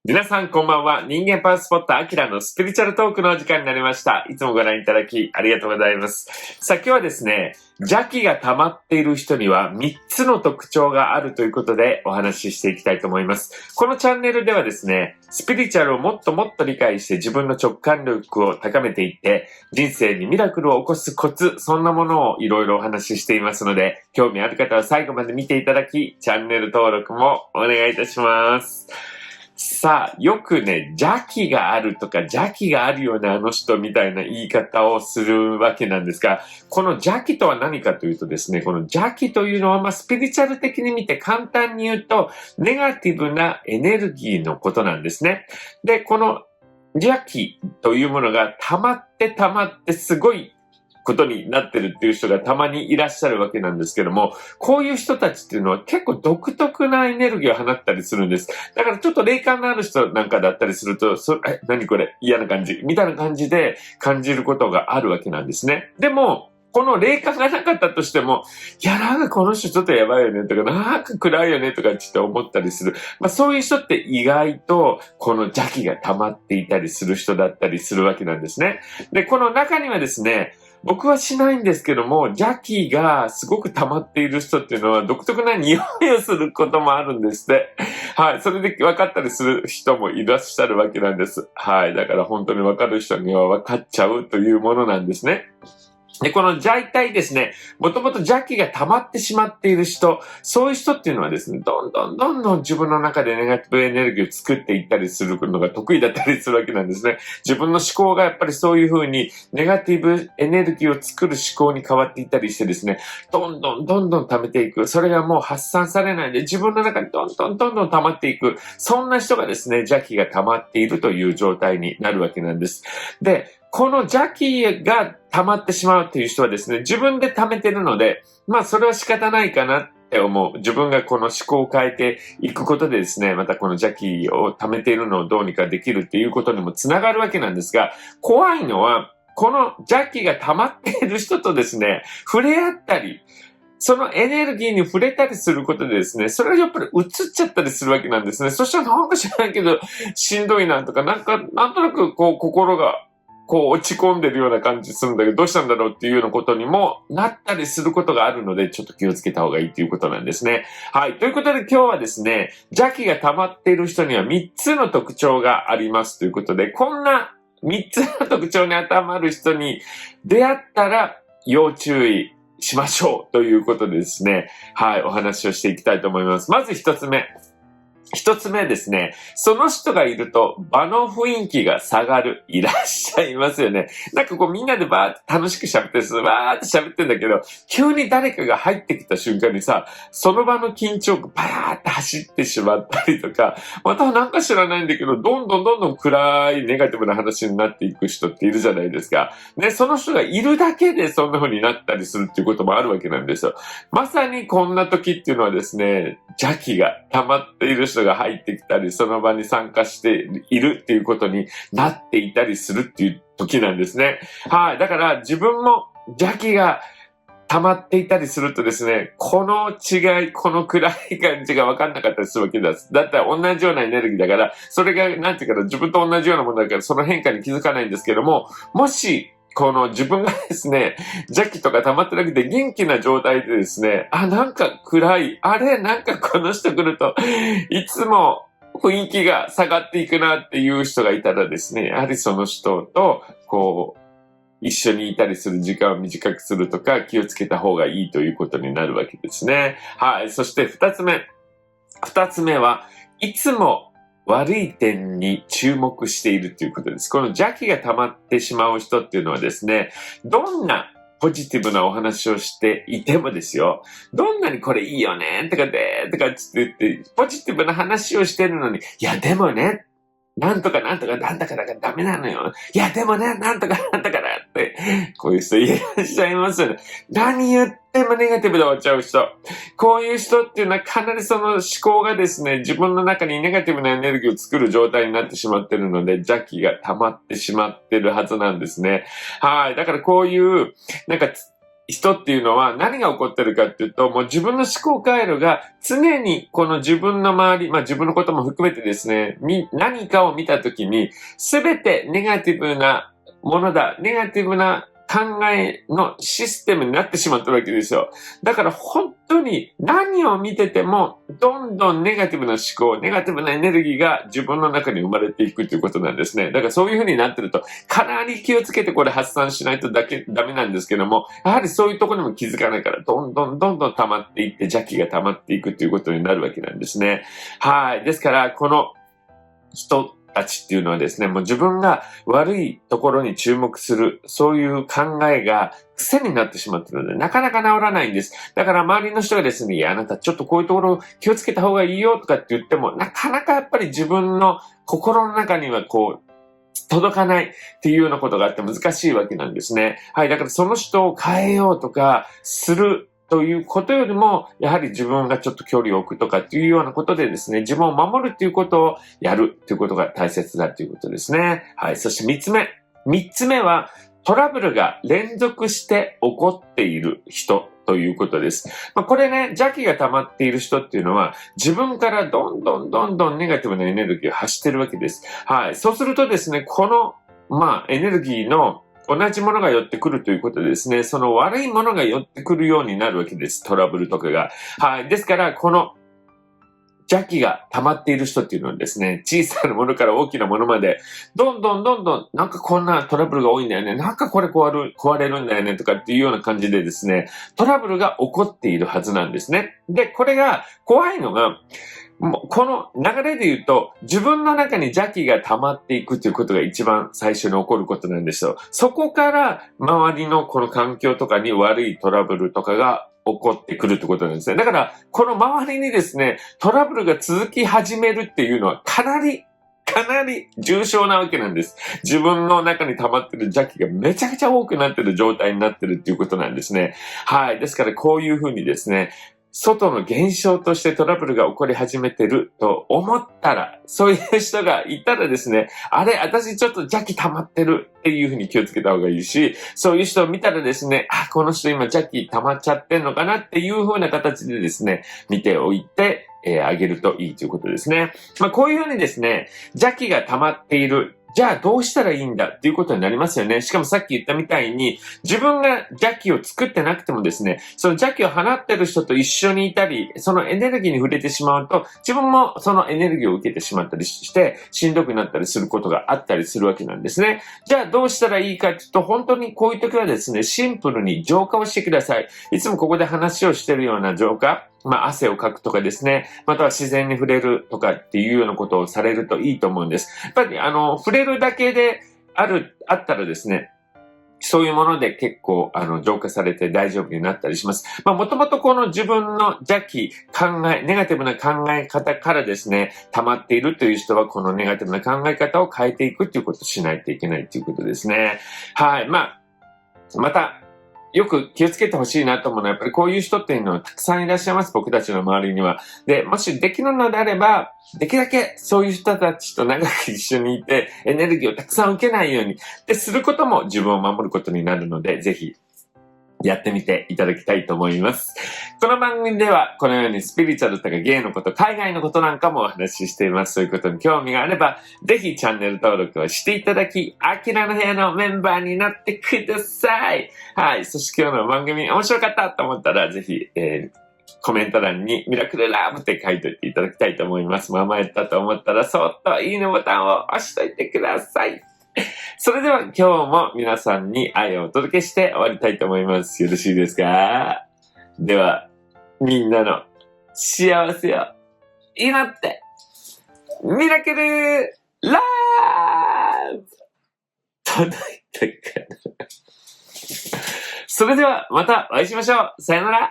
皆さんこんばんは。人間パワースポットアキラのスピリチュアルトークのお時間になりました。いつもご覧いただきありがとうございます。さあ今日はですね、邪気が溜まっている人には3つの特徴があるということでお話ししていきたいと思います。このチャンネルではですね、スピリチュアルをもっともっと理解して自分の直感力を高めていって人生にミラクルを起こすコツ、そんなものをいろいろお話ししていますので、興味ある方は最後まで見ていただき、チャンネル登録もお願いいたします。さあ、よくね、邪気があるとか邪気があるよね、あの人みたいな言い方をするわけなんですが、この邪気とは何かというとですね、この邪気というのは、スピリチュアル的に見て簡単に言うと、ネガティブなエネルギーのことなんですね。で、この邪気というものが溜まってすごいことになってるっていう人がたまにいらっしゃるわけなんですけども、こういう人たちっていうのは結構独特なエネルギーを放ったりするんです。だからちょっと霊感のある人なんかだったりすると、何これ嫌な感じみたいな感じで感じることがあるわけなんですね。でも、この霊感がなかったとしても、いやなんかこの人ちょっとやばいよねとか、なんか暗いよねとかちょっと思ったりする。そういう人って意外とこの邪気が溜まっていたりする人だったりするわけなんですね。で、この中にはですね、僕はしないんですけども、邪気がすごく溜まっている人っていうのは独特な匂いをすることもあるんですって。はい。それで分かったりする人もいらっしゃるわけなんです。はい。だから本当に分かる人には分かっちゃうというものなんですね。で、この大体ですね、もともと邪気が溜まってしまっている人、そういう人っていうのはですね、どんどん自分の中でネガティブエネルギーを作っていったりするのが得意だったりするわけなんですね。自分の思考がやっぱりそういう風にネガティブエネルギーを作る思考に変わっていったりしてですね、どんどん溜めていく。それがもう発散されないで自分の中にどんどん溜まっていく。そんな人がですね、邪気が溜まっているという状態になるわけなんです。で、この邪気が溜まってしまうっていう人はですね、自分で溜めてるので、それは仕方ないかなって思う。自分がこの思考を変えていくことでですね、またこの邪気を溜めているのをどうにかできるっていうことにもつながるわけなんですが、怖いのは、この邪気が溜まっている人とですね、触れ合ったり、そのエネルギーに触れたりすることでですね、それがやっぱり移っちゃったりするわけなんですね。そしたらなんか知らないけど、しんどいなとか、なんとなく心が落ち込んでるような感じするんだけど、どうしたんだろうっていうようなことにもなったりすることがあるので、ちょっと気をつけた方がいいということなんですね。はい。ということで今日はですね、邪気が溜まっている人には3つの特徴がありますということで、こんな3つの特徴に当てはまる人に出会ったら要注意しましょうということでですね、はい、お話をしていきたいと思います。まず1つ目。一つ目ですね。その人がいると場の雰囲気が下がる。いらっしゃいますよね。なんかみんなでバーって楽しく喋ってる。バーって喋ってんだけど、急に誰かが入ってきた瞬間にさ、その場の緊張がバーって走ってしまったりとか、またなんか知らないんだけど、どんどん暗いネガティブな話になっていく人っているじゃないですか。ね、その人がいるだけでそんな風になったりするっていうこともあるわけなんですよ。まさにこんな時っていうのはですね、邪気が溜まっている人が入ってきたり、その場に参加しているっていうことになっていたりするっていう時なんですね。はい。だから自分も邪気が溜まっていたりするとですね、この違い、この暗い感じが分かんなかったりするわけです。だったら同じようなエネルギーだから、それがなんていうかな、自分と同じようなものだから、その変化に気づかないんですけども、もし、この自分がですね、邪気とか溜まってなくて元気な状態でですね、なんか暗い、なんかこの人来ると、いつも雰囲気が下がっていくなっていう人がいたらですね、やはりその人と、一緒にいたりする時間を短くするとか気をつけた方がいいということになるわけですね。はい。そして二つ目。二つ目はいつも悪い点に注目しているということです。この邪気が溜まってしまう人っていうのはですね、どんなポジティブなお話をしていてもですよ、どんなにこれいいよねとかって言って、ポジティブな話をしてるのに、いやでもね、なんとかだからダメなのよ。いや、でもね、なんとかだって、こういう人いらっしゃいますよね。何言ってもネガティブで終わっちゃう人。こういう人っていうのはかなりその思考がですね、自分の中にネガティブなエネルギーを作る状態になってしまってるので、邪気が溜まってしまってるはずなんですね。はい。だからこういう、なんか人っていうのは何が起こってるかっていうと、もう自分の思考回路が常にこの自分の周り、自分のことも含めてですね、何かを見たときに、すべてネガティブなものだ、ネガティブな考えのシステムになってしまったわけですよ。だから本当に何を見てても、どんどんネガティブな思考、ネガティブなエネルギーが自分の中に生まれていくということなんですね。だからそういう風になってると、かなり気をつけてこれ発散しないとダメなんですけども、やはりそういうところにも気づかないから、どんどん溜まっていって、邪気が溜まっていくということになるわけなんですね。はい。ですから、この人たちっていうのはですね、もう自分が悪いところに注目する、そういう考えが癖になってしまっているので、なかなか治らないんです。だから周りの人がですね、いや、あなたちょっとこういうところ気をつけた方がいいよとかって言っても、なかなかやっぱり自分の心の中には届かないっていうようなことがあって難しいわけなんですね。はい。だからその人を変えようとかするということよりも、やはり自分がちょっと距離を置くとかっていうようなことでですね、自分を守るっていうことをやるっていうことが大切だということですね。はい。そして三つ目は、トラブルが連続して起こっている人ということです。これね、邪気が溜まっている人っていうのは、自分からどんどんネガティブなエネルギーを発してるわけです。はい。そうするとですね、この、エネルギーの同じものが寄ってくるということでですね、その悪いものが寄ってくるようになるわけです。トラブルとかが。はい。ですから、この邪気が溜まっている人っていうのはですね、小さなものから大きなものまで、どんどん、なんかこんなトラブルが多いんだよね。なんかこれ壊れるんだよねとかっていうような感じでですね、トラブルが起こっているはずなんですね。で、これが怖いのが、もうこの流れで言うと、自分の中に邪気が溜まっていくということが一番最初に起こることなんですよ。そこから周りのこの環境とかに悪いトラブルとかが起こってくるってことなんですね。だから、この周りにですね、トラブルが続き始めるっていうのはかなり重症なわけなんです。自分の中に溜まってる邪気がめちゃくちゃ多くなってる状態になってるっていうことなんですね。はい。ですからこういうふうにですね、外の現象としてトラブルが起こり始めてると思ったら、そういう人がいたらですね、あれ、私ちょっと邪気溜まってるっていうふうに気をつけた方がいいし、そういう人を見たらですね、この人今邪気溜まっちゃってんのかなっていうふうな形でですね、見ておいて、あげるといいということですね。こういうふうにですね、邪気が溜まっている。じゃあどうしたらいいんだっていうことになりますよね。しかもさっき言ったみたいに、自分が邪気を作ってなくてもですね、その邪気を放ってる人と一緒にいたり、そのエネルギーに触れてしまうと、自分もそのエネルギーを受けてしまったりして、しんどくなったりすることがあったりするわけなんですね。じゃあどうしたらいいかっていうと、本当にこういう時はですね、シンプルに浄化をしてください。いつもここで話をしてるような浄化、汗をかくとかですね、または自然に触れるとかっていうようなことをされるといいと思うんです。やっぱり触れるだけであったらですね、そういうもので結構、浄化されて大丈夫になったりします。もともとこの自分の邪気、ネガティブな考え方からですね、溜まっているという人は、このネガティブな考え方を変えていくということをしないといけないということですね。はい。また、よく気をつけてほしいなと思うのは、やっぱりこういう人っていうのはたくさんいらっしゃいます、僕たちの周りには。で、もしできるのであれば、できるだけそういう人たちと長く一緒にいて、エネルギーをたくさん受けないように、することも自分を守ることになるので、ぜひ、やってみていただきたいと思います。この番組ではこのようにスピリチュアルとか芸のこと、海外のことなんかもお話ししています。そういうことに興味があれば、ぜひチャンネル登録をしていただき、アキラの部屋のメンバーになってください。はい。そして今日の番組面白かったと思ったら、ぜひ、コメント欄にミラクルラブって書いておいていただきたいと思います。甘えたと思ったら、そっといいねボタンを押しといてください。それでは今日も皆さんに愛をお届けして終わりたいと思います。よろしいですか？では、みんなの幸せを祈って、ミラクルラブ届いたかな？それではまたお会いしましょう。さよなら。